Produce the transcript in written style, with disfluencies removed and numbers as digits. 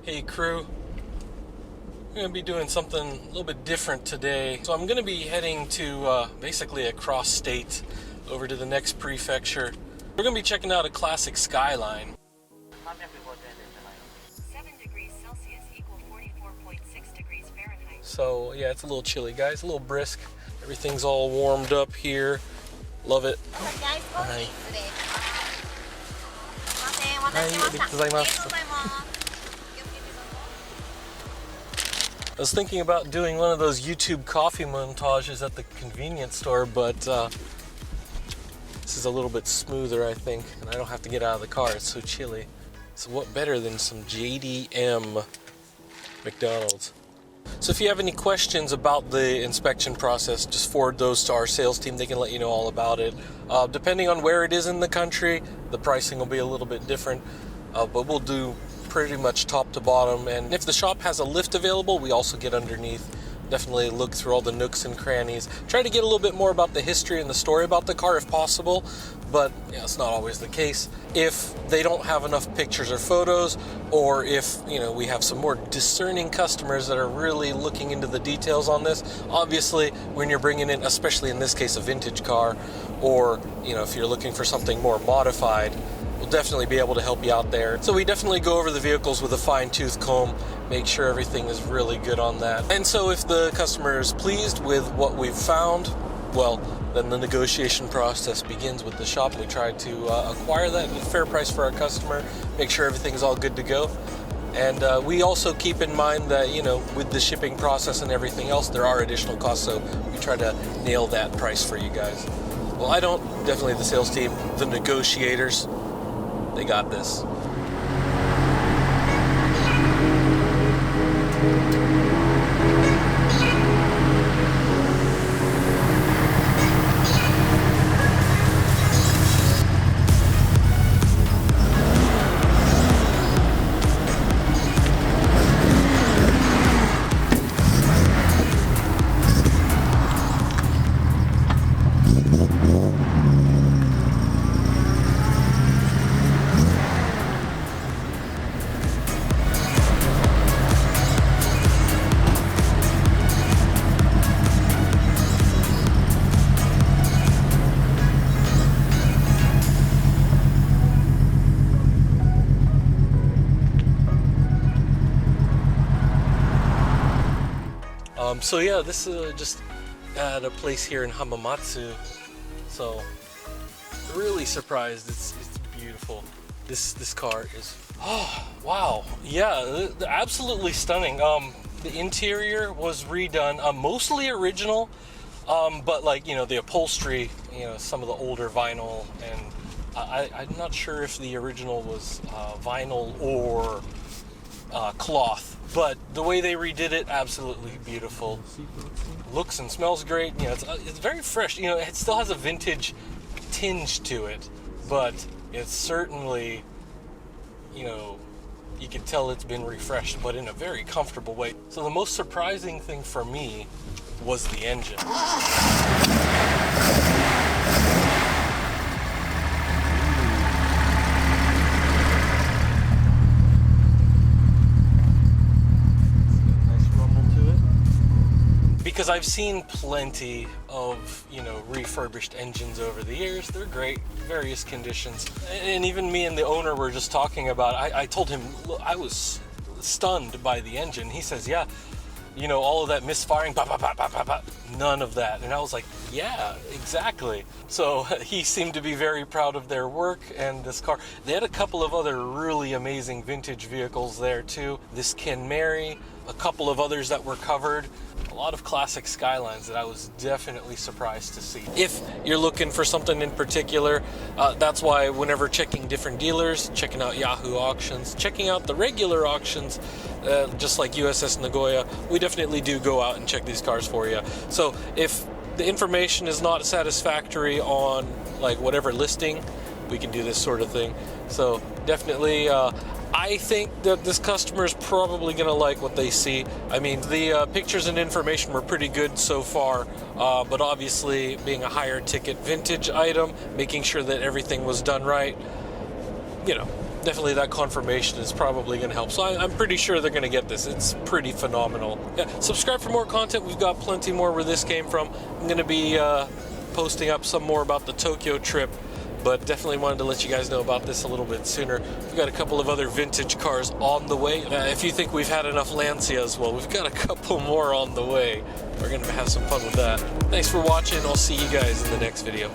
Hey crew, I'm going to be doing something a little bit different today. So I'm going to be heading to basically across state over to the next prefecture. We're going to be checking out a classic Skyline. 7 degrees Celsius equal 44.6 degrees Fahrenheit. So yeah, it's a little chilly, guys, a little brisk. Everything's all warmed up here. Love it. Hi. I was thinking about doing one of those YouTube coffee montages at the convenience store, but this is a little bit smoother, I think, and I don't have to get out of the car. It's so chilly. So what better than some JDM McDonald's? So if you have any questions about the inspection process, just forward those to our sales team. They can let you know all about it. Depending on where it is in the country, the pricing will be a little bit different, but we'll do pretty much top to bottom. And if the shop has a lift available, we also get underneath. Definitely look through all the nooks and crannies. Try to get a little bit more about the history and the story about the car if possible, but yeah, it's not always the case. If they don't have enough pictures or photos, or if we have some more discerning customers that are really looking into the details on this, obviously when you're bringing in, especially in this case, a vintage car, or if you're looking for something more modified, we'll definitely be able to help you out there. So we definitely go over the vehicles with a fine-tooth comb, make sure everything is really good on that. And so if the customer is pleased with what we've found, well, then the negotiation process begins with the shop. We try to acquire that at a fair price for our customer, make sure everything's all good to go. And we also keep in mind that, with the shipping process and everything else, there are additional costs, so we try to nail that price for you guys. Well, I don't, definitely the sales team, the negotiators, they got this. So yeah, this is just at a place here in Hamamatsu. So really surprised. It's beautiful. This car is, oh wow, yeah, absolutely stunning. The interior was redone, mostly original, but like the upholstery, some of the older vinyl, and I'm not sure if the original was vinyl or cloth. But the way they redid it, absolutely beautiful. Looks and smells great. It's very fresh. It still has a vintage tinge to it, but it's certainly, you can tell it's been refreshed, but in a very comfortable way. So the most surprising thing for me was the engine. Because I've seen plenty of, refurbished engines over the years. They're great, various conditions. And even me and the owner were just talking about it. I told him, look, I was stunned by the engine. He says, yeah, all of that misfiring, bah, bah, bah, bah, bah, bah, none of that. And I was like, yeah, exactly. So he seemed to be very proud of their work and this car. They had a couple of other really amazing vintage vehicles there too. This Kenmeri, a couple of others that were covered. A lot of classic Skylines that I was definitely surprised to see. If you're looking for something in particular, that's why whenever checking different dealers, checking out Yahoo auctions, checking out the regular auctions, just like USS Nagoya, we definitely do go out and check these cars for you. So if the information is not satisfactory on like whatever listing, we can do this sort of thing. So definitely, I think that this customer is probably going to like what they see. I mean, the pictures and information were pretty good so far, but obviously being a higher ticket vintage item, making sure that everything was done right, definitely that confirmation is probably going to help. So I'm pretty sure they're going to get this. It's pretty phenomenal. Yeah, subscribe for more content. We've got plenty more where this came from. I'm going to be posting up some more about the Tokyo trip, but definitely wanted to let you guys know about this a little bit sooner. We've got a couple of other vintage cars on the way. If you think we've had enough Lancias, well, we've got a couple more on the way. We're going to have some fun with that. Thanks for watching. I'll see you guys in the next video.